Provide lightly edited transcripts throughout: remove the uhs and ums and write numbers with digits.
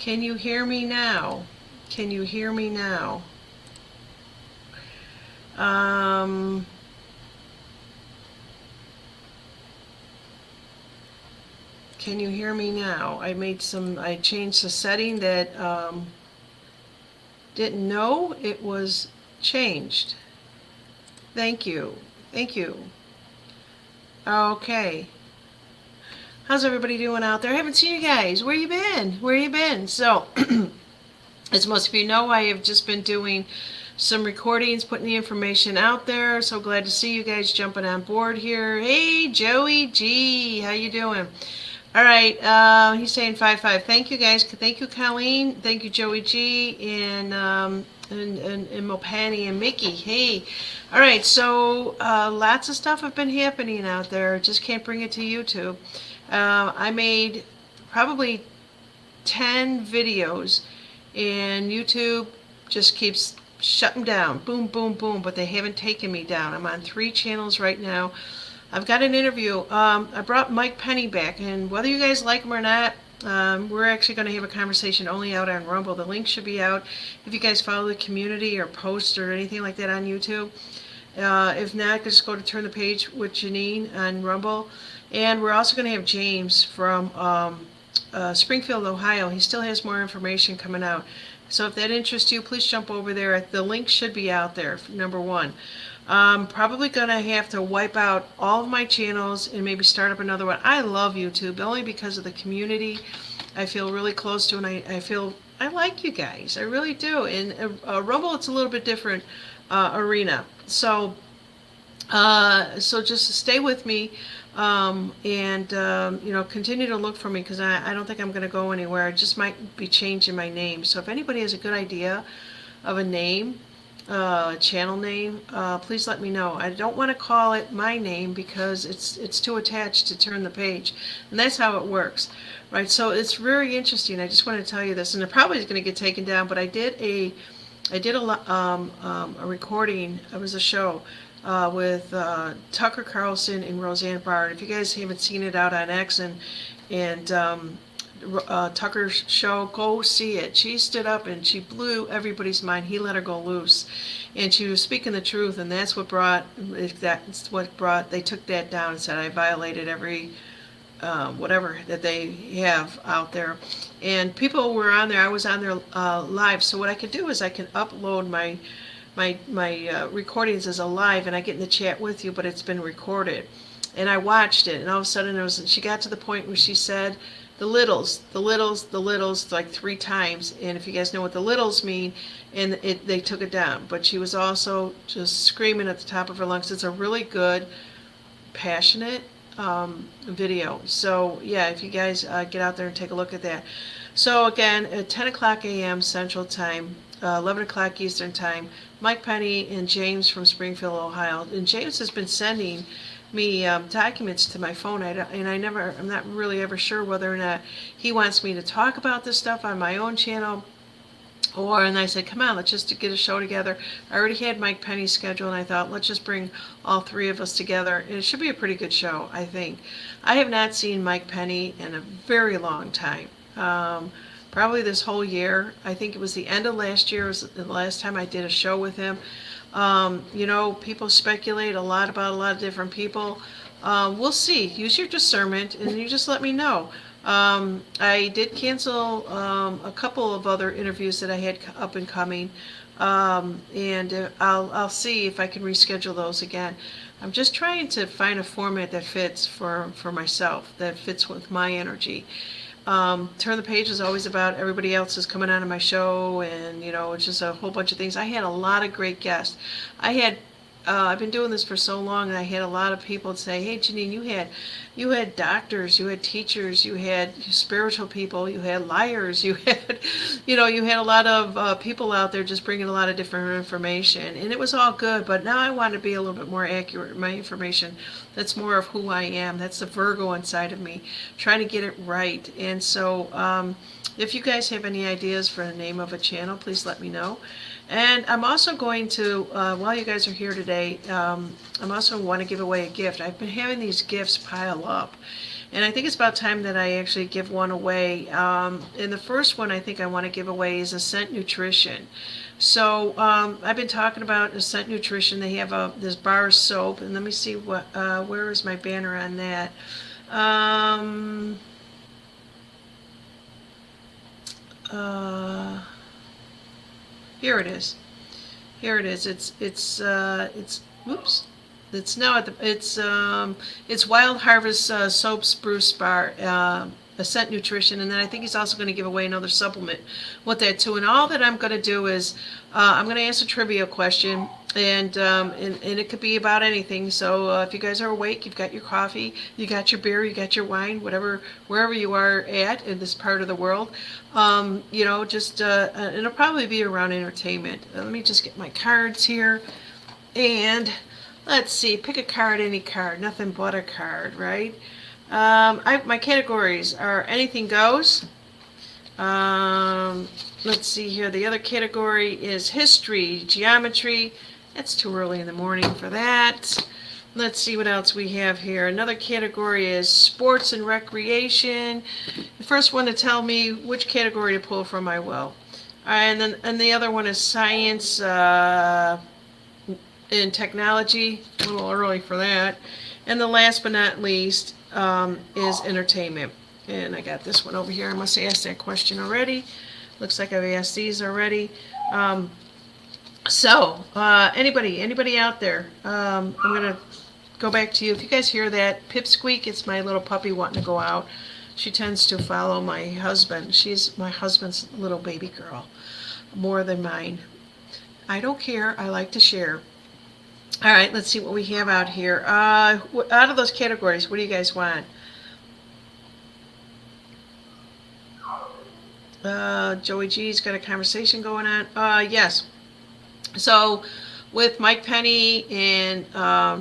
Can you hear me now? Can you hear me now? Um, can you hear me now? I changed the setting that didn't know it was changed. Thank you. Thank you. Okay. How's everybody doing out there? I haven't seen you guys. Where you been? Where you been? So, as most of you know, I have just been doing some recordings, putting the information out there. So glad to see you guys jumping on board here. Hey, Joey G, how you doing? All right, he's saying 5-5. Thank you guys. Thank you, Colleen. Thank you, Joey G, and Mopani and Mickey. Hey, all right. So lots of stuff have been happening out there. Just can't bring it to YouTube. I made probably 10 videos, and YouTube just keeps shutting down. Boom, boom, boom. But they haven't taken me down. I'm on 3 channels right now. I've got an interview. I brought Mike Penny back, and whether you guys like him or not, we're actually going to have a conversation only out on Rumble. The link should be out if you guys follow the community or post or anything like that on YouTube. If not, just go to Turn the Page with Janine on Rumble. And we're also going to have James from Springfield, Ohio. He still has more information coming out. So if that interests you, please jump over there. The link should be out there, number 1. I'm probably going to have to wipe out all of my channels and maybe start up another one. I love YouTube, only because of the community I feel really close to, and I feel I like you guys. I really do. In Rumble, it's a little bit different arena. So just stay with me. Continue to look for me, because I don't think I'm going to go anywhere. I just might be changing my name. So if anybody has a good idea of a name, channel name, please let me know. I don't want to call it my name because it's too attached to Turn the Page, and that's how it works, right? So it's very interesting. I just want to tell you this, and it probably is going to get taken down. But I did a recording. It was a show with Tucker Carlson and Roseanne Barr. If you guys haven't seen it out on X and Tucker's show, go see it. She stood up and she blew everybody's mind. He let her go loose, and she was speaking the truth, and that's what brought. They took that down and said I violated every whatever that they have out there. And people were on there. I was on there live. So what I could do is I can upload my recordings as a live, and I get in the chat with you, but it's been recorded. And I watched it, and all of a sudden she got to the point where she said the littles, like 3 times. And if you guys know what the littles mean, and they took it down. But she was also just screaming at the top of her lungs. It's a really good, passionate video. So yeah, if you guys get out there and take a look at that. So again, at 10 o'clock a.m. Central Time, 11 o'clock Eastern Time, Mike Penny and James from Springfield, Ohio. And James has been sending me documents to my phone, I'm not really ever sure whether or not he wants me to talk about this stuff on my own channel, and I said, come on, let's just get a show together. I already had Mike Penny's schedule, and I thought, let's just bring all 3 of us together, and it should be a pretty good show, I think. I have not seen Mike Penny in a very long time. Probably this whole year. I think it was the end of last year was the last time I did a show with him. People speculate a lot about a lot of different people. We'll see. Use your discernment, and you just let me know. I did cancel a couple of other interviews that I had up and coming, and I'll see if I can reschedule those again. I'm just trying to find a format that fits for myself, that fits with my energy. Turn the Page is always about everybody else is coming on my show, and it's just a whole bunch of things. I had a lot of great guests. I've been doing this for so long, and I had a lot of people say, hey Janine, you had doctors, you had teachers, you had spiritual people, you had liars, you had a lot of people out there just bringing a lot of different information, and it was all good. But now I want to be a little bit more accurate in my information. That's more of who I am. That's the Virgo inside of me, trying to get it right. And so if you guys have any ideas for the name of a channel, please let me know. And I'm also going to, while you guys are here today, I'm also want to give away a gift. I've been having these gifts pile up, And I think it's about time that I actually give one away. And the first one I think I want to give away is Ascent Nutrition. So I've been talking about Ascent Nutrition. They have this bar soap, and let me see where is my banner on that. Here it is. Here it is. It's whoops. It's now at the it's Wild Harvest Soap Spruce Bar, Ascent Nutrition, and then I think he's also going to give away another supplement with that too. And all that I'm going to do is I'm going to ask a trivia question, and it could be about anything. So if you guys are awake, you've got your coffee, you got your beer, you got your wine, whatever, wherever you are at in this part of the world, just it'll probably be around entertainment. Let me just get my cards here, and let's see, pick a card, any card, nothing but a card, right? My categories are anything goes. Let's see here. The other category is history, geometry. That's too early in the morning for that. Let's see what else we have here. Another category is sports and recreation. The first one to tell me which category to pull from, I will. And the other one is science and technology. A little early for that. And the last but not least is entertainment. And I got this one over here. I must have asked that question already. Looks like I've asked these already. Anybody out there? I'm gonna go back to you. If you guys hear that pipsqueak, it's my little puppy wanting to go out. She tends to follow my husband. She's my husband's little baby girl, more than mine. I don't care. I like to share. All right, let's see what we have out here. Out of those categories, what do you guys want? Joey G's got a conversation going on. Yes. So with Mike Penny and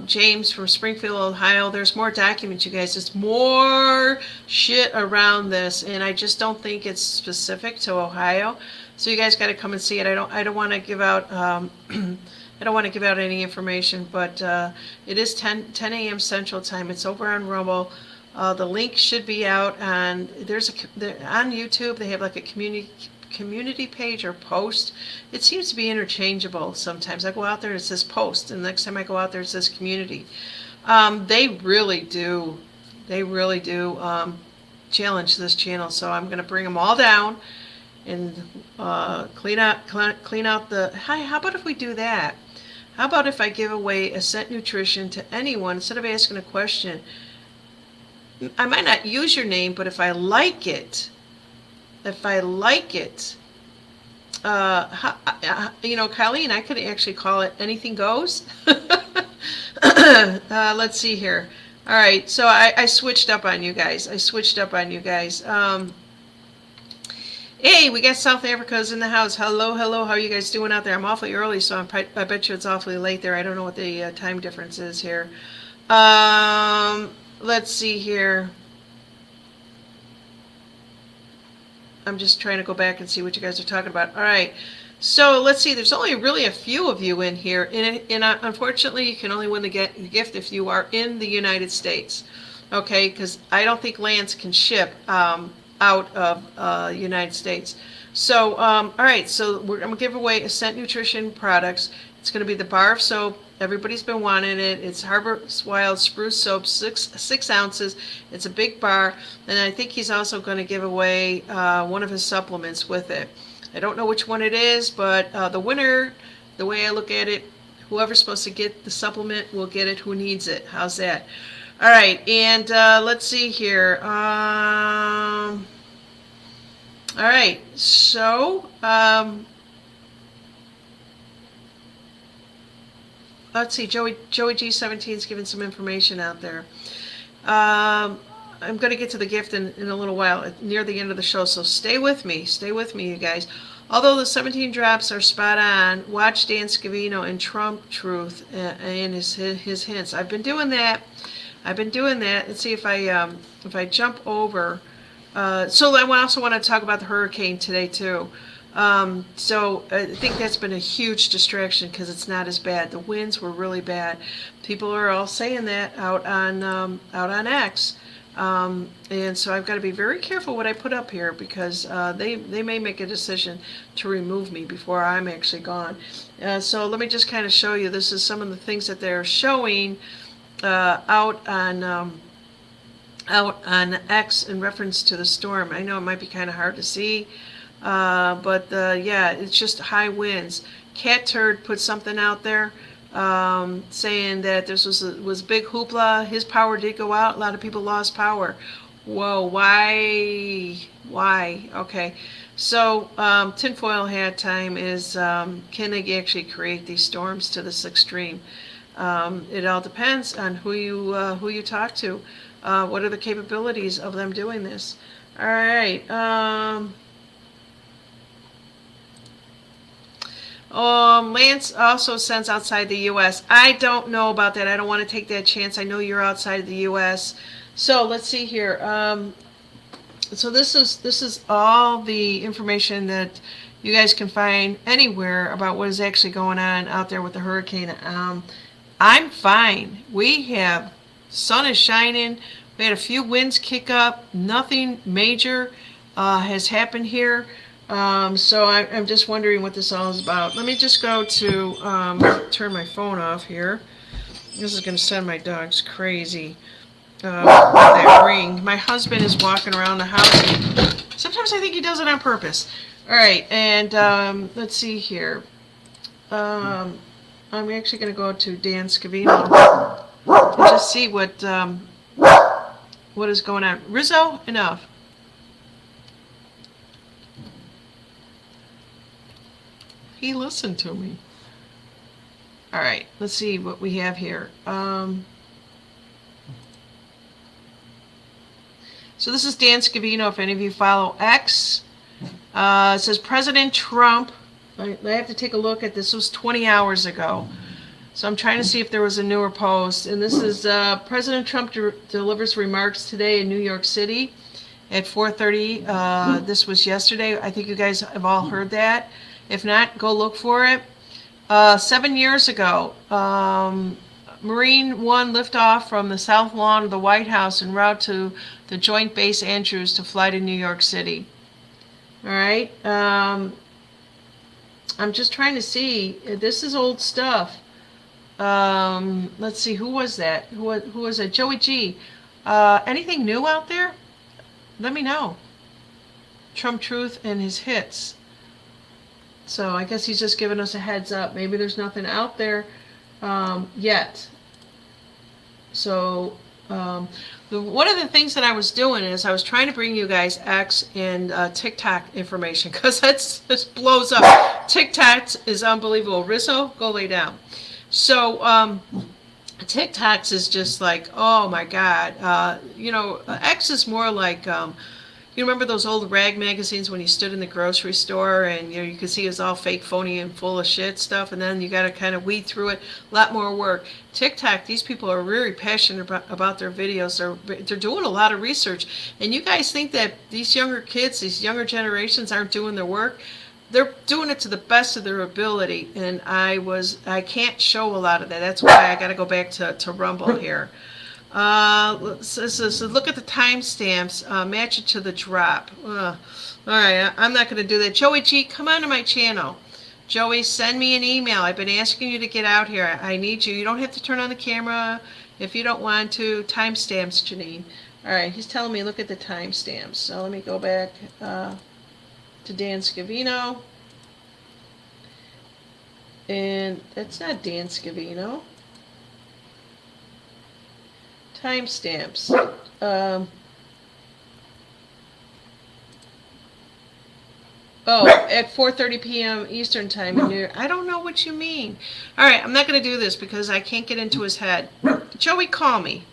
James from Springfield, Ohio, there's more documents, you guys. There's more shit around this, and I just don't think it's specific to Ohio. So you guys got to come and see it. I don't want to give out I don't want to give out any information, but it is 10 a.m. Central Time. It's over on Rumble. The link should be out on on YouTube. They have like a community page or post. It seems to be interchangeable sometimes. I go out there and it says post, and the next time I go out there it says community. They really do challenge this channel, so I'm going to bring them all down and clean out the. Hi, how about if we do that? How about if I give away Ascent Nutrition to anyone instead of asking a question? I might not use your name, but if I like it, Colleen, I could actually call it Anything Goes. Let's see here. All right, so I switched up on you guys. Hey, we got South Africa's in the house. Hello. How are you guys doing out there? I'm awfully early, so I bet you it's awfully late there. I don't know what the time difference is here. Let's see here. I'm just trying to go back and see what you guys are talking about. All right. So let's see. There's only really a few of you in here, and unfortunately, you can only win the gift if you are in the United States. Okay, because I don't think Lance can ship out of United States. So, all right. So I'm gonna give away Ascent Nutrition products. It's gonna be the bar of soap. Everybody's been wanting it. It's Harvest Wild Spruce Soap, 6 ounces. It's a big bar, and I think he's also going to give away one of his supplements with it. I don't know which one it is, but the winner, the way I look at it, whoever's supposed to get the supplement will get it who needs it. How's that? All right, and let's see here. All right, so let's see. Joey G17 is giving some information out there. I'm going to get to the gift in a little while, near the end of the show, so stay with me, you guys. Although the 17 drops are spot on, watch Dan Scavino and Trump Truth and his hints. I've been doing that. Let's see if I jump over. So I also want to talk about the hurricane today too. So I think that's been a huge distraction because it's not as bad. The winds were really bad. People are all saying that out on X. And so I've got to be very careful what I put up here, because they may make a decision to remove me before I'm actually gone. So let me just kind of show you. This is some of the things that they're showing out on X in reference to the storm. I know it might be kind of hard to see, but yeah, it's just high winds. Cat Turd put something out there saying that this was big hoopla. His power did go out. A lot of people lost power. Whoa, why? Why? Okay. So tinfoil hat time is, can they actually create these storms to this extreme? It all depends on who you talk to. What are the capabilities of them doing this? All right. Lance also sends outside the U.S. I don't know about that. I don't want to take that chance. I know you're outside of the U.S. So let's see here. So this is all the information that you guys can find anywhere about what is actually going on out there with the hurricane. I'm fine. We have sun is shining. We had a few winds kick up. Nothing major has happened here. So I'm just wondering what this all is about. Let me just go to turn my phone off here. This is going to send my dogs crazy. That ring. My husband is walking around the house. Sometimes I think he does it on purpose. All right, and let's see here. I'm actually going to go to Dan Scavino and just see what is going on. Rizzo, enough. He listened to me. All right, let's see what we have here. So this is Dan Scavino, if any of you follow X. It says President Trump. I have to take a look at this. This was 20 hours ago. So I'm trying to see if there was a newer post. And this is President Trump delivers remarks today in New York City at 4:30. This was yesterday. I think you guys have all heard that. If not, go look for it. 7 years ago, Marine One liftoff from the south lawn of the White House en route to the Joint Base Andrews to fly to New York City. All right. I'm just trying to see. This is old stuff. Let's see. Who was that? Who was that? Joey G. Anything new out there? Let me know. Trump Truth and his hits. So I guess he's just giving us a heads up. Maybe there's nothing out there yet. So one of the things that I was doing is I was trying to bring you guys X and TikTok information, because that just blows up. TikTok is unbelievable. Rizzo, go lay down. So TikToks is just like, oh my God. X is more like, you remember those old rag magazines when you stood in the grocery store and you could see it was all fake, phony, and full of shit stuff, and then you got to kind of weed through it. A lot more work. TikTok, these people are really passionate about their videos. They're doing a lot of research. And you guys think that these younger kids, these younger generations aren't doing their work? They're doing it to the best of their ability, and I can't show a lot of that. That's why I got to go back to Rumble here. So look at the timestamps, match it to the drop. All right, I'm not going to do that. Joey G, come on to my channel. Joey, send me an email. I've been asking you to get out here. I need you. You don't have to turn on the camera if you don't want to. Timestamps, Janine. All right, he's telling me look at the timestamps. So let me go back to Dan Scavino. And that's not Dan Scavino. Timestamps. At 4:30 p.m. Eastern time in New York. I don't know what you mean. All right, I'm not going to do this because I can't get into his head. Joey, call me.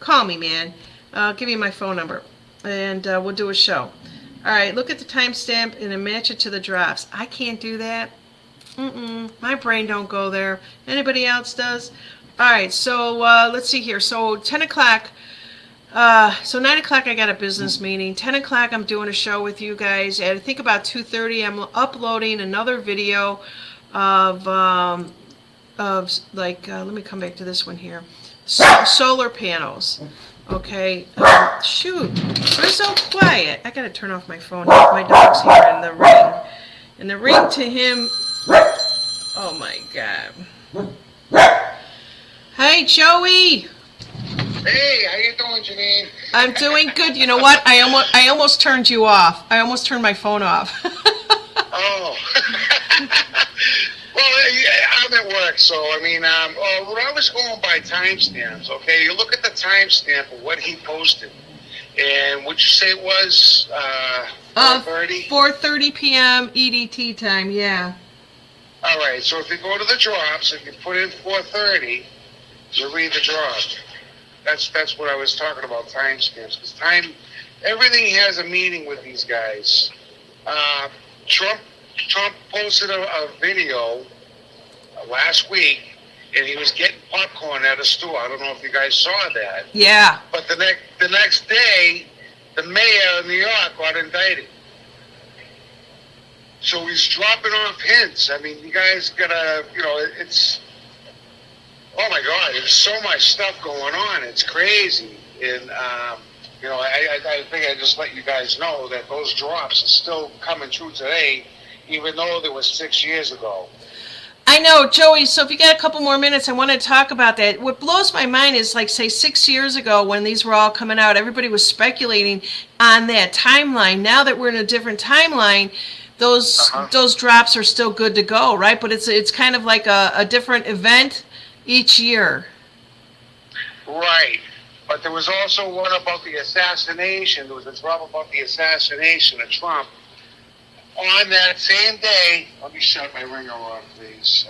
Call me, man. I'll give you my phone number, and we'll do a show. All right, look at the timestamp and then match it to the drops. I can't do that. My brain don't go there. Anybody else does? All right, so let's see here. So 10 o'clock, so 9 o'clock I got a business meeting. 10 o'clock I'm doing a show with you guys. At I think about 2:30 I'm uploading another video of like, let me come back to this one here. Solar panels. Okay. Shoot. We're so quiet. I gotta turn off my phone. My dog's here in the ring. And the ring to him. Oh my God. Hey, Joey. Hey, how you doing, Janine? I'm doing good. You know what? I almost turned you off. I almost turned my phone off. Oh. Well, I'm at work, so I mean, when I was going by timestamps, okay, you look at the timestamp of what he posted, and would you say it was 4:30? 4:30 p.m. EDT time. Yeah. All right. So if you go to the drops, if you put in 4:30, you read the drop. That's what I was talking about, timestamps. Because everything has a meaning with these guys. Trump posted a video last week, and he was getting popcorn at a store. I don't know if you guys saw that. Yeah. But the next day, the mayor of New York got indicted. So he's dropping off hints. I mean, you guys gotta, it's. Oh my God! There's so much stuff going on. It's crazy, and I think I just let you guys know that those drops are still coming true today, even though they were 6 years ago. I know, Joey, so if you got a couple more minutes, I want to talk about that. What blows my mind is, like, say, 6 years ago when these were all coming out, everybody was speculating on that timeline. Now that we're in a different timeline, those drops are still good to go, right? But it's kind of like a different event each year. Right. But there was also one about the assassination. There was a drop about the assassination of Trump. On that same day, let me shut my ringer off, please.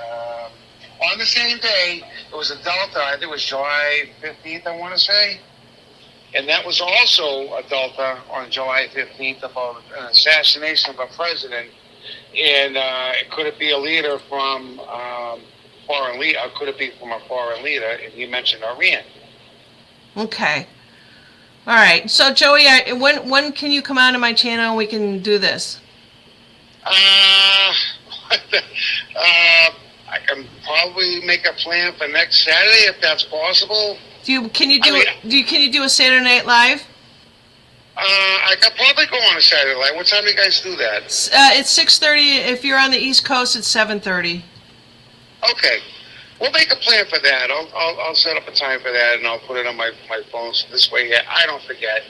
On the same day, it was a Delta, I think it was July 15th, I want to say. And that was also a Delta on July 15th about an assassination of a president. And could it be a leader from foreign leader? Could it be from a foreign leader? And he mentioned Iran. Okay. All right. So, Joey, when can you come on to my channel and we can do this? I can probably make a plan for next Saturday if that's possible. Can you do a Saturday Night Live? I could probably go on a Saturday Night. What time do you guys do that? It's 6:30. If you're on the East Coast, it's 7:30. Okay, we'll make a plan for that. I'll set up a time for that, and I'll put it on my phone so this way I don't forget.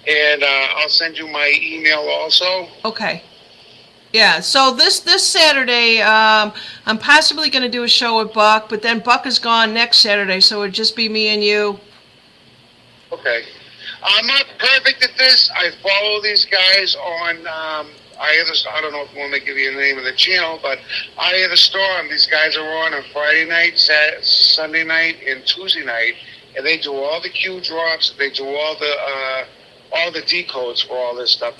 And I'll send you my email also. Okay. Yeah, so this Saturday, I'm possibly going to do a show with Buck, but then Buck is gone next Saturday, so it'd just be me and you. Okay. I'm not perfect at this. I follow these guys on, I don't know if you want me to give you the name of the channel, but Eye of the Storm. These guys are on Friday night, Sunday night, and Tuesday night, and they do all the Q drops. They do all the decodes for all this stuff.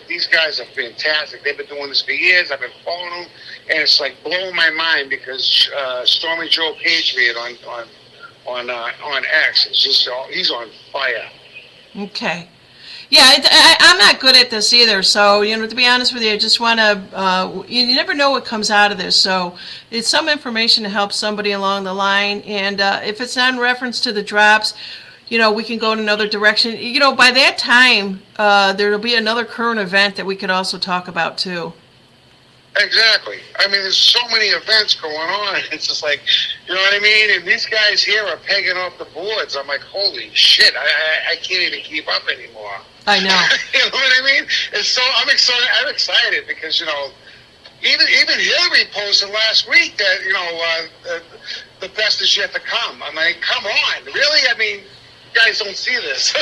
These guys are fantastic. They've been doing this for years. I've been following them, and it's like blowing my mind because Stormy Joe Patriot on X is just he's on fire. Okay. Yeah, I'm not good at this either. So, to be honest with you, I just want to, you never know what comes out of this. So it's some information to help somebody along the line. And if it's not in reference to the drops, we can go in another direction. By that time, there'll be another current event that we could also talk about too. Exactly. I mean, there's so many events going on. It's just like, you know what I mean? And these guys here are pegging off the boards. I'm like, holy shit, I can't even keep up anymore. I know. You know what I mean? And so I'm excited because, even Hillary posted last week that, the best is yet to come. I'm like, come on. Really? I mean, you guys don't see this.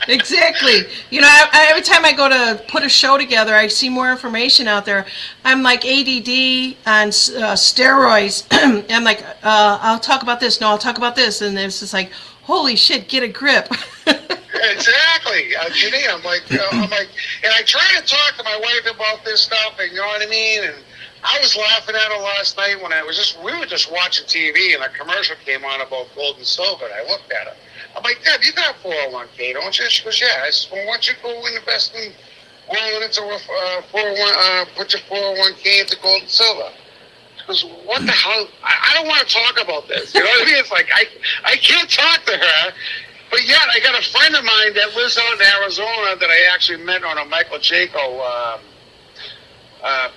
Exactly. Every time I go to put a show together, I see more information out there. I'm like ADD on steroids. I'm like, I'll talk about this. No, I'll talk about this. And it's just like, holy shit, get a grip. Exactly. Janine, I'm like, and I try to talk to my wife about this stuff, and you know what I mean? And I was laughing at her last night when we were just watching TV, and a commercial came on about gold and silver, and I looked at her. I'm like, Deb, you got 401k, don't you? She goes, yeah. I said, well, why don't you go invest in rolling into a 401, put your 401k into gold and silver? She goes, what the hell? I don't want to talk about this. You know what I mean? It's like, I can't talk to her. But yet, I got a friend of mine that lives out in Arizona that I actually met on a Michael Jaco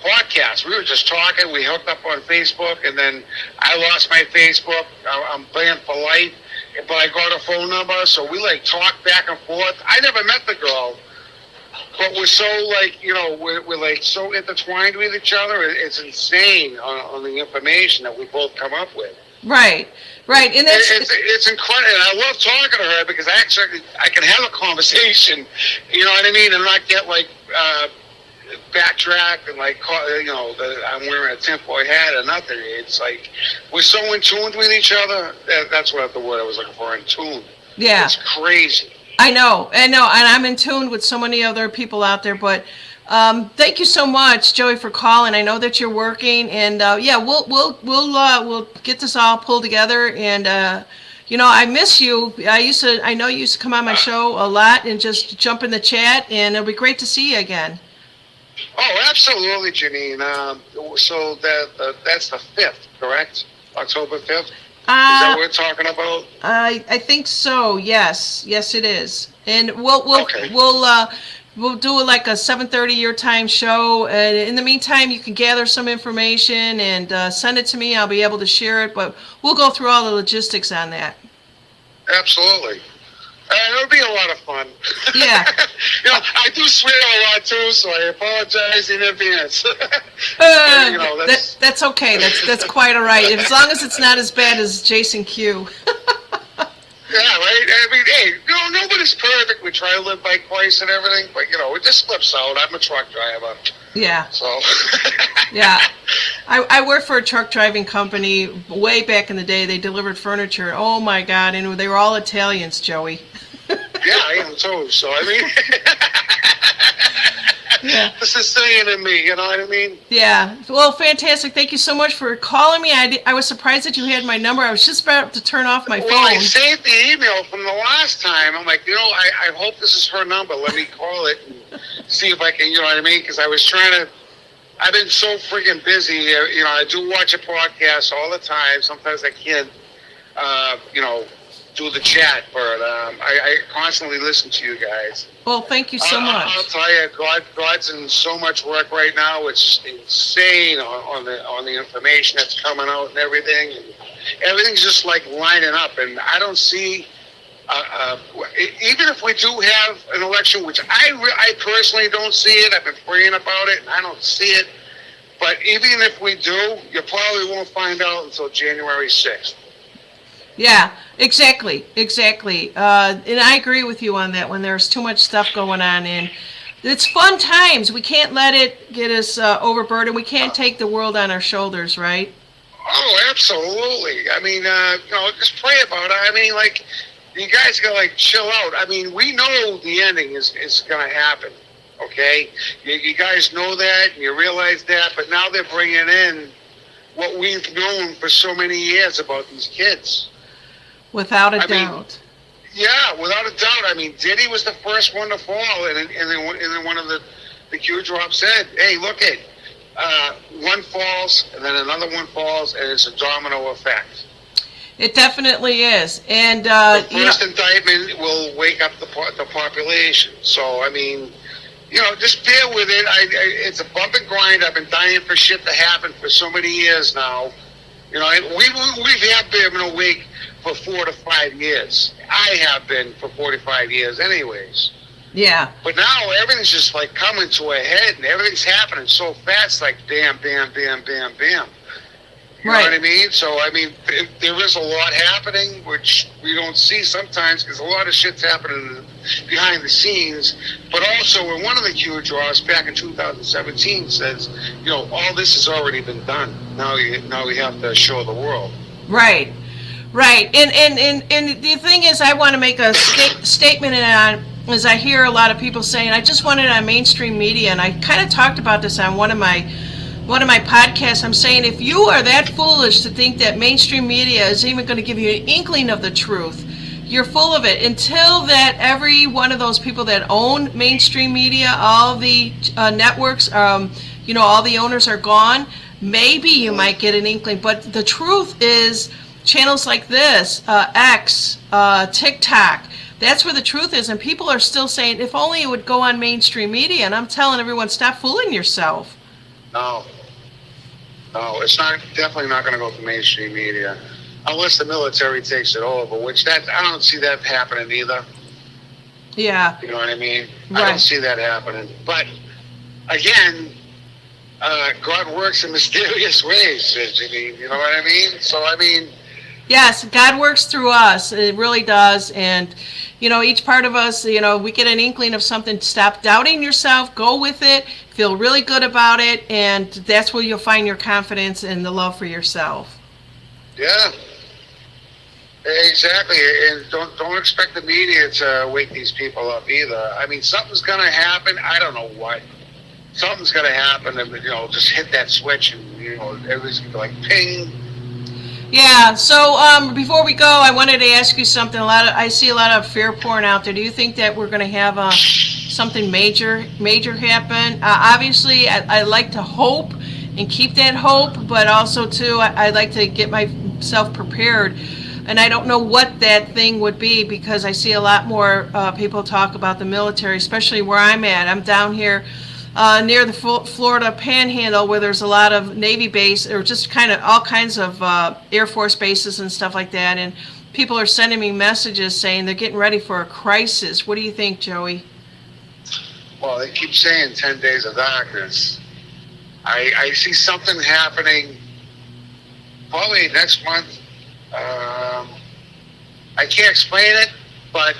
podcast. We were just talking. We hooked up on Facebook, and then I lost my Facebook. I'm banned for life, but I got a phone number, so we like talk back and forth. I never met the girl, but we're so like, you know, we're like so intertwined with each other. It's insane on the information that we both come up with. Right, and that's it's incredible. And I love talking to her because I can have a conversation, you know what I mean, and not get like backtrack and like, you know, I'm wearing a tinfoil hat or nothing. It's like we're so in tune with each other. That's what the word I was looking for. In tune. Yeah. It's crazy. I know, and I'm in tune with so many other people out there. But thank you so much, Joey, for calling. I know that you're working, and yeah, we'll get this all pulled together. And you know, I miss you. I know you used to come on my show a lot and just jump in the chat, and it'll be great to see you again. Oh, absolutely, Janine. So that's the 5th, correct? October 5th? Is that what we're talking about? I think so. Yes, it is. And we'll Okay. we'll do like a 7:30 your time show. And in the meantime, you can gather some information and send it to me. I'll be able to share it. But we'll go through all the logistics on that. Absolutely. It'll be a lot of fun. Yeah. You know, I do swear a lot too, so I apologize in advance. But, you know, that's okay. That's quite all right. As long as it's not as bad as Jason Q. Yeah, right? I mean, hey, you know, nobody's perfect. We try to live by Christ and everything, but, you know, it just slips out. I'm a truck driver. Yeah. So. Yeah. I worked for a truck driving company way back in the day. They delivered furniture. Oh, my God. And they were all Italians, Joey. Yeah, I am too. So, I mean, yeah. The Sicilian in me, you know what I mean? Yeah. Well, fantastic. Thank you so much for calling me. I was surprised that you had my number. I was just about to turn off my phone. Well, I saved the email from the last time. I'm like, you know, I hope this is her number. Let me call it and see if I can, you know what I mean? Because I was trying to, I've been so freaking busy. You know, I do watch a podcast all the time. Sometimes I can't, you know, do the chat, but I constantly listen to you guys. Well, thank you so much. I'll tell you, God's in so much work right now. It's insane on the information that's coming out and everything. And everything's just like lining up, and I don't see. Even if we do have an election, which I personally don't see it. I've been praying about it, and I don't see it. But even if we do, you probably won't find out until January 6th. Yeah, exactly. And I agree with you on that one. There's too much stuff going on, and it's fun times. We can't let it get us overburdened. We can't take the world on our shoulders, right? Oh, absolutely. I mean, you know, just pray about it. I mean, like, you guys gotta like chill out. I mean, we know the ending is gonna happen. Okay, you guys know that, and you realize that, but now they're bringing in what we've known for so many years about these kids. Without a doubt. Yeah, without a doubt. I mean, Diddy was the first one to fall, and then one of the Q drops said, "Hey, look it, one falls, and then another one falls, and it's a domino effect." It definitely is, and the first indictment will wake up the population. So, I mean, you know, just bear with it. It's a bump and grind. I've been dying for shit to happen for so many years now. You know, we have been awake for 4 to 5 years. I have been for 45 years anyways. Yeah. But now everything's just like coming to a head, and everything's happening so fast, like bam, bam, bam, bam, bam. You know what I mean? So, I mean, there is a lot happening, which we don't see sometimes, because a lot of shit's happening behind the scenes. But also, in one of the Q draws back in 2017 says, you know, all this has already been done. Now we have to show the world. Right. And the thing is, I want to make a statement on, as I hear a lot of people saying, I just want it on mainstream media, and I kind of talked about this on one of my podcasts. I'm saying, if you are that foolish to think that mainstream media is even going to give you an inkling of the truth, you're full of it. Until that every one of those people that own mainstream media, all the networks, you know, all the owners are gone, maybe you might get an inkling. But the truth is, channels like this, X, TikTok, That's where the truth is, and people are still saying, if only it would go on mainstream media, and I'm telling everyone, stop fooling yourself. No, no, it's not definitely not going to go to mainstream media unless the military takes it over, which that I don't see that happening either. Yeah. You know what I mean? Right. I don't see that happening. But again, God works in mysterious ways. You know what I mean? So I mean, Yes, God works through us. It really does. And, each part of us, we get an inkling of something. Stop doubting yourself. Go with it. Feel really good about it. And that's where you'll find your confidence and the love for yourself. yeah, exactly. And don't expect the media to wake these people up either. I mean, something's going to happen. I don't know what. Something's going to happen, and just hit that switch, and everybody's going to be like ping. Yeah, so before we go, I wanted to ask you something. I see a lot of fear porn out there. Do you think that we're going to have something major happen? Obviously, I like to hope and keep that hope, but also, too, I like to get myself prepared. And I don't know what that thing would be, because I see a lot more people talk about the military, especially where I'm at. I'm down here near the Florida Panhandle, where there's a lot of Navy base, or just kind of all kinds of Air Force bases and stuff like that. And people are sending me messages saying they're getting ready for a crisis. What do you think, Joey? Well, they keep saying 10 days of darkness. I see something happening probably next month. I can't explain it, but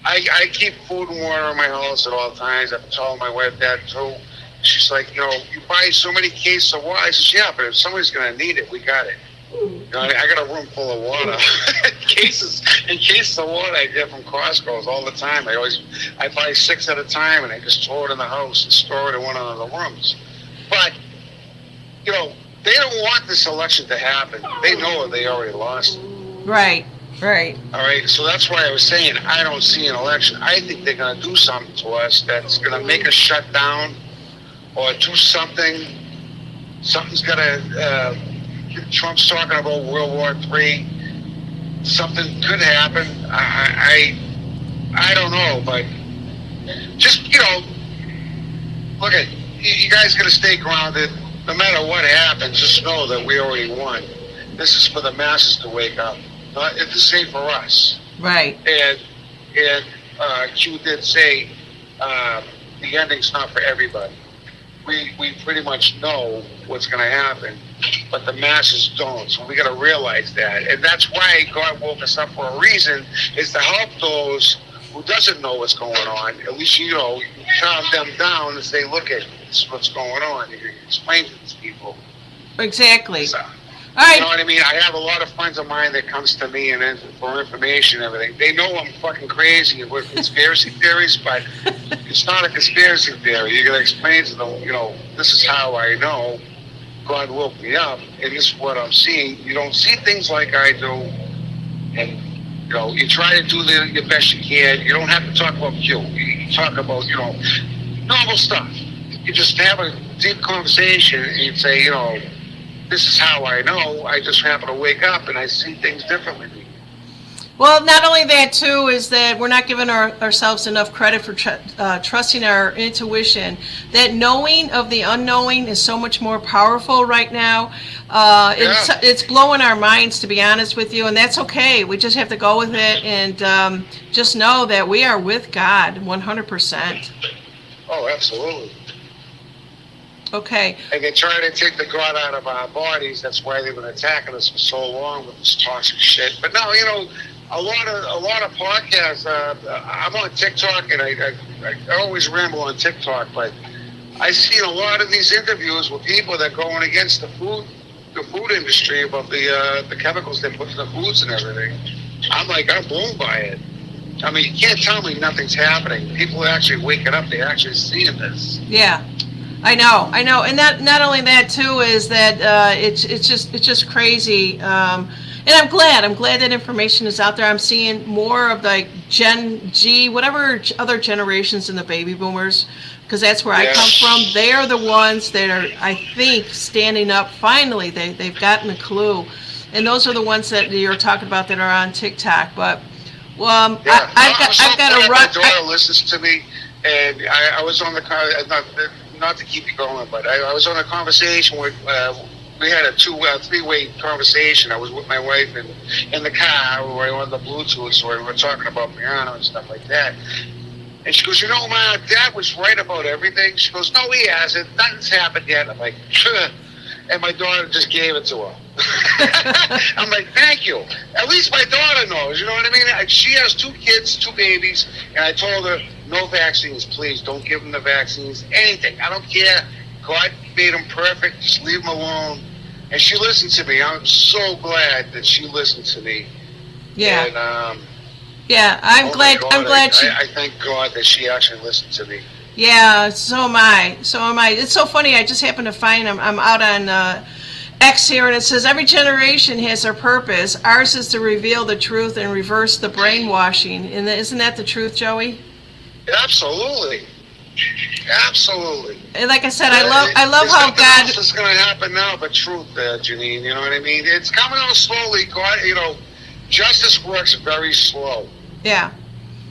I keep food and water in my house at all times. I've been telling my wife that too. She's like, you buy so many cases of water. I said, yeah, but if somebody's going to need it, we got it. I got a room full of water. cases of water I get from Costco's all the time. I buy 6 at a time, and I just throw it in the house and store it in one of the rooms. But, they don't want this election to happen. They know they already lost it. Right. All right, so that's why I was saying I don't see an election. I think they're going to do something to us that's going to make us shut down or do something. Something's going to, Trump's talking about World War III. Something could happen. I don't know, but just, look at, you guys got to stay grounded. No matter what happens, just know that we already won. This is for the masses to wake up. It's the same for us. Right. And Q did say the ending's not for everybody. We pretty much know what's going to happen, but the masses don't. So we got to realize that, and that's why God woke us up for a reason, is to help those who doesn't know what's going on. At least you calm them down and say, look at this is what's going on. You can explain to these people. Exactly. So, all right. you know what I mean? I have a lot of friends of mine that comes to me and for information and everything. They know I'm fucking crazy with conspiracy theories, but it's not a conspiracy theory. You got to explain to them, this is how I know God woke me up, and this is what I'm seeing. You don't see things like I do, and you try to do the best you can. You don't have to talk about Q. You talk about normal stuff. You just have a deep conversation and you say, this is how I know. I just happen to wake up and I see things differently. Well, not only that, too, is that we're not giving ourselves enough credit for trusting our intuition. That knowing of the unknowing is so much more powerful right now. It's blowing our minds, to be honest with you, and that's okay. We just have to go with it and just know that we are with God 100%. Oh, absolutely. Okay. And they try to take the God out of our bodies. That's why they've been attacking us for so long with this toxic shit. But now, a lot of podcasts. I'm on TikTok, and I always ramble on TikTok. But I've seen a lot of these interviews with people that are going against the food industry about the chemicals they put in the foods and everything. I'm blown by it. I mean, you can't tell me nothing's happening. People are actually waking up. They're actually seeing this. Yeah. I know, and not only that too is that it's just crazy, and I'm glad that information is out there. I'm seeing more of the Gen G, whatever other generations in the baby boomers, because that's where I come from. They are the ones that are, I think, standing up. Finally, they've gotten the clue, and those are the ones that you're talking about that are on TikTok. But Well, Yeah, I'm so I've got glad to my run. daughter listens to me, and I was on the car. Not to keep you going, but I was on a conversation with. We had a three-way conversation. I was with my wife in the car. We were on the Bluetooth, so we were talking about piano and stuff like that. And she goes, you know, Ma, Dad was right about everything. She goes, no, he hasn't. Nothing's happened yet. I'm like, sure. And my daughter just gave it to her. I'm like, thank you. At least my daughter knows, you know what I mean? She has 2 kids, 2 babies, and I told her, no vaccines, please. Don't give them the vaccines, anything. I don't care. God made them perfect. Just leave them alone. And she listened to me. I'm so glad that she listened to me. Yeah. And, yeah, I'm oh glad. God, I'm glad she. I thank God that she actually listened to me. Yeah, so am I. So am I. It's so funny. I just happened to find I'm out on X here, and it says every generation has their purpose. Ours is to reveal the truth and reverse the brainwashing. And isn't that the truth, Joey? Absolutely. Absolutely. And like I said, I love how God. God. There's going to happen now, but truth, Janine. You know what I mean? It's coming out slowly. God, you know, justice works very slow. Yeah.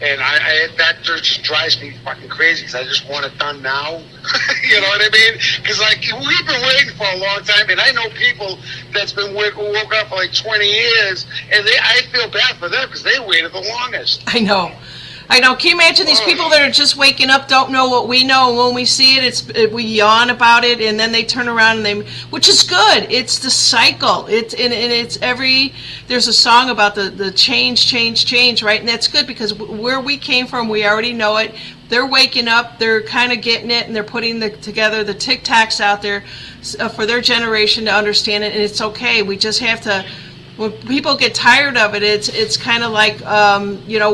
And that just drives me fucking crazy because I just want it done now. You know what I mean? Because like we've been waiting for a long time, and I know people that's been woke up for like 20 years, and I feel bad for them because they waited the longest. I know. Can you imagine these people that are just waking up, don't know what we know, and when we see it, we yawn about it, and then they turn around and which is good. It's the cycle. It's there's a song about the change, right? And that's good because where we came from, we already know it. They're waking up, they're kind of getting it, and they're putting together the TikToks out there for their generation to understand it, and it's okay. We just have to. When people get tired of it, it's kind of like,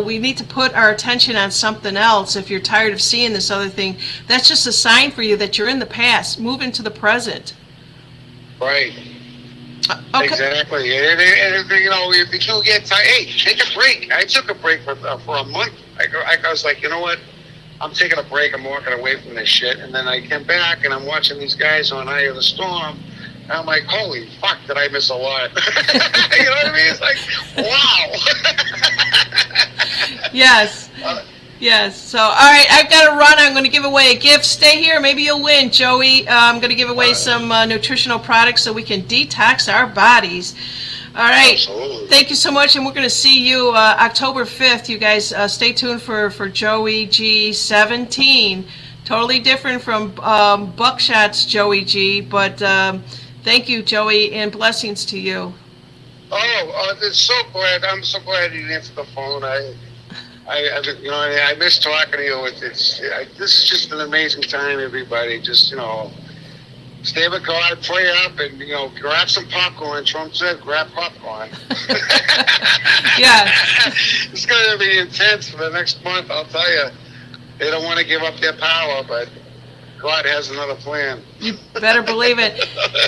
we need to put our attention on something else. If you're tired of seeing this other thing, that's just a sign for you that you're in the past. Move into the present. Right. Okay. Exactly. And if you get tired, hey, take a break. I took a break for a month. I was like, you know what? I'm taking a break. I'm walking away from this shit. And then I came back, and I'm watching these guys on Eye of the Storm. I'm like, holy fuck, did I miss a lot? You know what I mean? It's like, wow. Yes. Yes. So, all right, I've got to run. I'm going to give away a gift. Stay here. Maybe you'll win, Joey. I'm going to give away some nutritional products so we can detox our bodies. All right. Absolutely. Thank you so much, and we're going to see you October 5th. You guys stay tuned for Joey G 17. Totally different from Buckshot's Joey G, but thank you, Joey, and blessings to you. I'm so glad you answered the phone. I miss talking to you. This is just an amazing time, everybody. Just, stay with God, pray up, and, grab some popcorn. Trump said, grab popcorn. Yeah. It's going to be intense for the next month, I'll tell you. They don't want to give up their power, but God has another plan. You better believe it.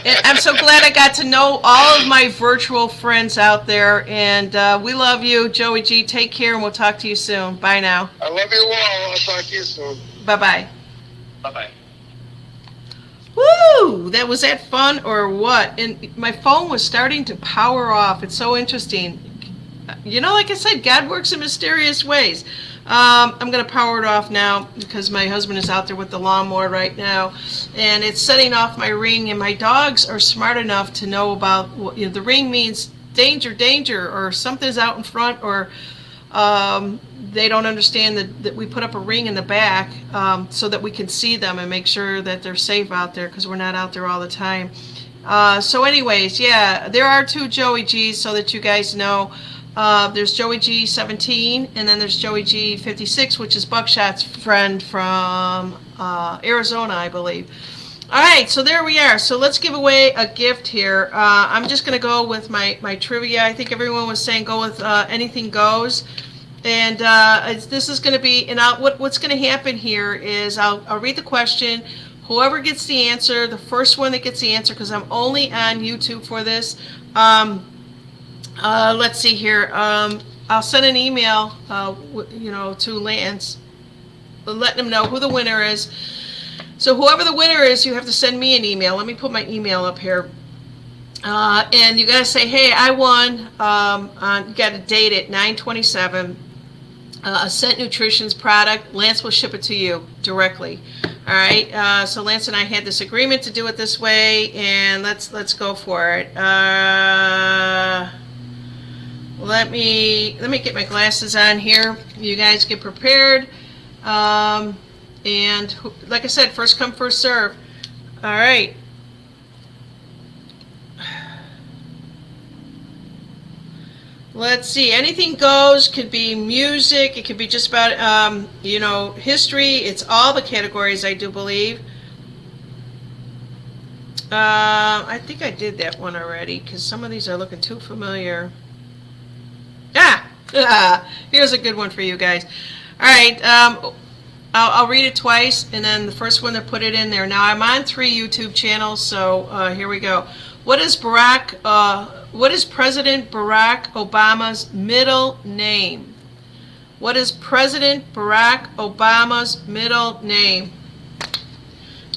And I'm so glad I got to know all of my virtual friends out there, and we love you. Joey G, take care, and we'll talk to you soon. Bye now. I love you all. I'll talk to you soon. Bye-bye. Bye-bye. Woo! Was that fun or what? And my phone was starting to power off. It's so interesting. Like I said, God works in mysterious ways. I'm going to power it off now because my husband is out there with the lawnmower right now, and it's setting off my ring, and my dogs are smart enough to know about, the ring means danger, or something's out in front, or they don't understand that we put up a ring in the back so that we can see them and make sure that they're safe out there because we're not out there all the time. So anyways, yeah, there are 2 Joey G's so that you guys know. There's Joey G 17, and then there's Joey G 56, which is Buckshot's friend from Arizona, I believe. All right, so there we are. So let's give away a gift here. I'm just going to go with my trivia. I think everyone was saying go with anything goes. And this is going to be, and what's going to happen here is I'll read the question. Whoever gets the answer, the first one that gets the answer, because I'm only on YouTube for this. Let's see here. I'll send an email, to Lance, letting him know who the winner is. So whoever the winner is, you have to send me an email. Let me put my email up here. And you got to say, hey, I won. You got to date it 9/27. Ascent Nutrition's product. Lance will ship it to you directly. All right. So Lance and I had this agreement to do it this way, and let's go for it. Let me get my glasses on here. You guys get prepared. And like I said, first come, first serve. All right. Let's see. Anything goes. Could be music. It could be just about, history. It's all the categories, I do believe. I think I did that one already because some of these are looking too familiar. Here's a good one for you guys. All right. I'll read it twice, and then the first one to put it in there. Now, I'm on 3 YouTube channels, so here we go. What is President Barack Obama's middle name? What is President Barack Obama's middle name?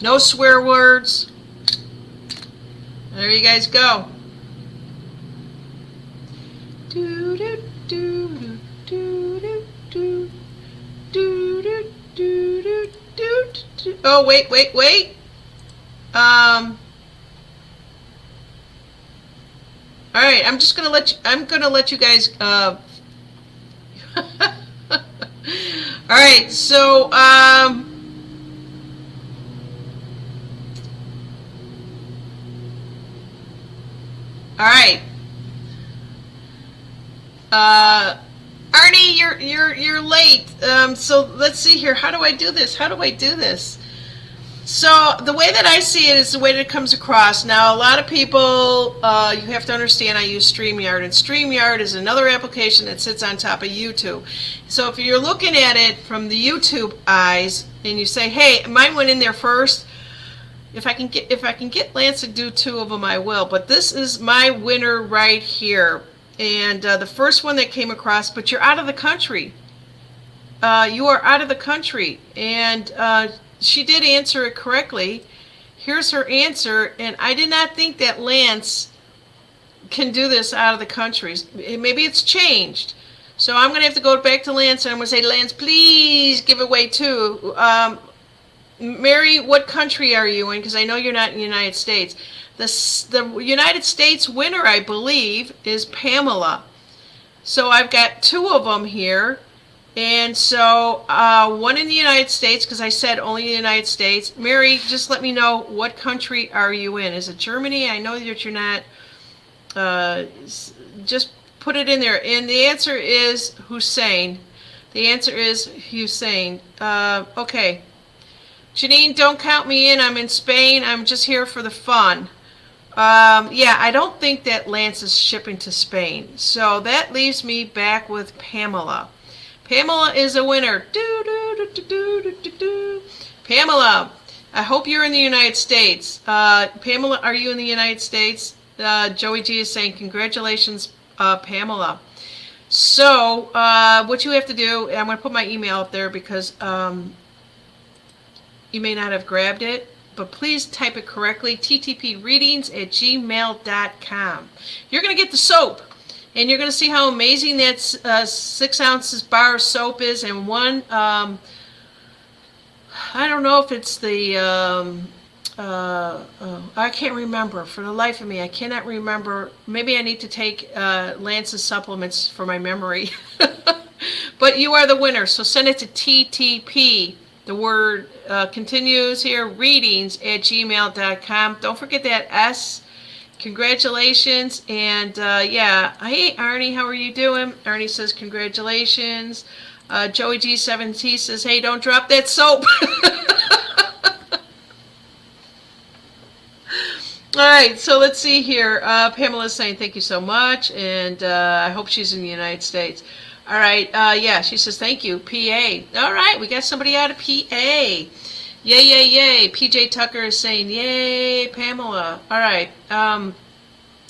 No swear words. There you guys go. Do do do do do do do do do do do. Oh, wait. All right, I'm gonna let you guys. All right, so all right. Arnie, you're late. So let's see here. How do I do this? So the way that I see it is the way that it comes across. Now, a lot of people, you have to understand, I use StreamYard, and StreamYard is another application that sits on top of YouTube. So if you're looking at it from the YouTube eyes, and you say, "Hey, mine went in there first," if I can get Lance to do 2 of them, I will. But this is my winner right here, and the first one that came across. But you're out of the country. You are out of the country, and she did answer it correctly. Here's her answer, and I did not think that Lance can do this out of the country. Maybe it's changed. So I'm going to have to go back to Lance, and I'm going to say, Lance, please give away 2. Mary, what country are you in? Because I know you're not in the United States. The United States winner, I believe, is Pamela. So I've got 2 of them here. And so one in the United States, because I said only the United States. Mary, just let me know, what country are you in? Is it Germany? I know that you're not. Just put it in there. And the answer is Hussein. The answer is Hussein. Okay. Janine, don't count me in. I'm in Spain. I'm just here for the fun. Yeah, I don't think that Lance is shipping to Spain. So that leaves me back with Pamela. Pamela is a winner. Pamela, I hope you're in the United States. Pamela, are you in the United States? Joey G is saying, congratulations, Pamela. So what you have to do, I'm going to put my email up there because you may not have grabbed it, but please type it correctly, ttpreadings@gmail.com. You're going to get the soap. And you're going to see how amazing that 6 ounces bar of soap is. And one, I don't know if it's the, I can't remember. For the life of me, I cannot remember. Maybe I need to take Lance's supplements for my memory. But you are the winner. So send it to TTP. The word continues here, readings@gmail.com. Don't forget that S. Congratulations, and yeah, hey Arnie, how are you doing? Arnie says congratulations. Joey G17 says, hey, don't drop that soap. All right, so let's see here. Pamela's saying thank you so much, and I hope she's in the United States. All right, yeah, she says thank you, PA. All right, we got somebody out of PA. Yay. PJ Tucker is saying, yay, Pamela. All right.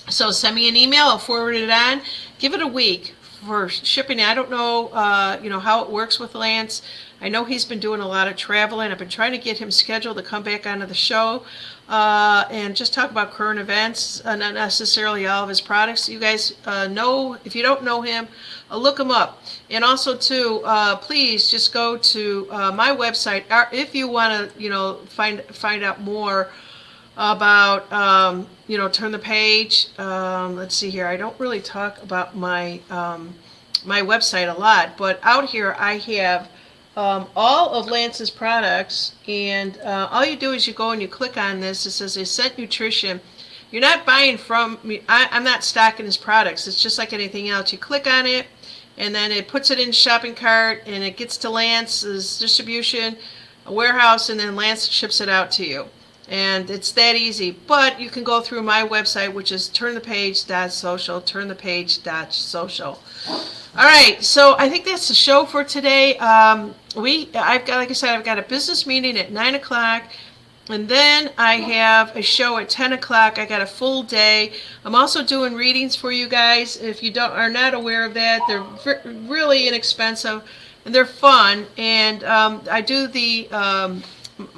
So send me an email. I'll forward it on. Give it a week for shipping. I don't know, how it works with Lance. I know he's been doing a lot of traveling. I've been trying to get him scheduled to come back onto the show and just talk about current events, not necessarily all of his products. You guys know, if you don't know him, look him up. And also, too, please just go to my website if you want to, find out more about, Turn the Page. Let's see here. I don't really talk about my my website a lot, but out here I have all of Lance's products, and all you do is you go and you click on this. It says Ascent Nutrition. You're not buying from me. I'm not stocking his products. It's just like anything else. You click on it, and then it puts it in shopping cart, and it gets to Lance's distribution, a warehouse, and then Lance ships it out to you. And it's that easy. But you can go through my website, which is turnthepage.social, turnthepage.social. All right, so I think that's the show for today. I've got, like I said, I've got a business meeting at 9 o'clock, and then I have a show at 10 o'clock. I got a full day. I'm also doing readings for you guys. If you are not aware of that, they're really inexpensive, and they're fun. And I do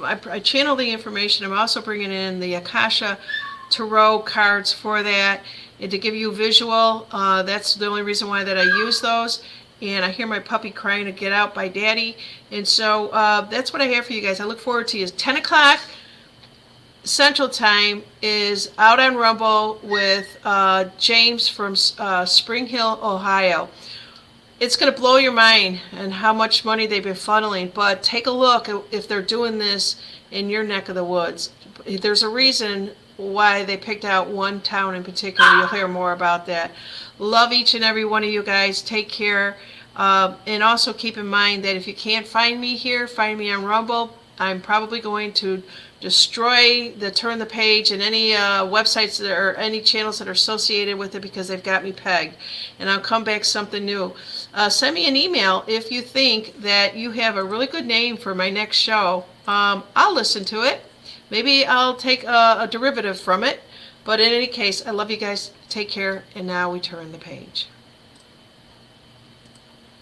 I channel the information. I'm also bringing in the Akasha Tarot cards for that, and to give you visual. That's the only reason why that I use those. And I hear my puppy crying to get out by Daddy. And so that's what I have for you guys. I look forward to you. 10 o'clock Central Time is out on Rumble with James from Spring Hill, Ohio. It's going to blow your mind and how much money they've been funneling. But take a look if they're doing this in your neck of the woods. There's a reason why they picked out one town in particular. You'll hear more about that. Love each and every one of you guys. Take care. And also keep in mind that if you can't find me here, find me on Rumble. I'm probably going to destroy the Turn the Page and any websites or any channels that are associated with it, because they've got me pegged. And I'll come back something new. Send me an email if you think that you have a really good name for my next show. I'll listen to it. Maybe I'll take a derivative from it. But in any case, I love you guys. Take care. And now we turn the page.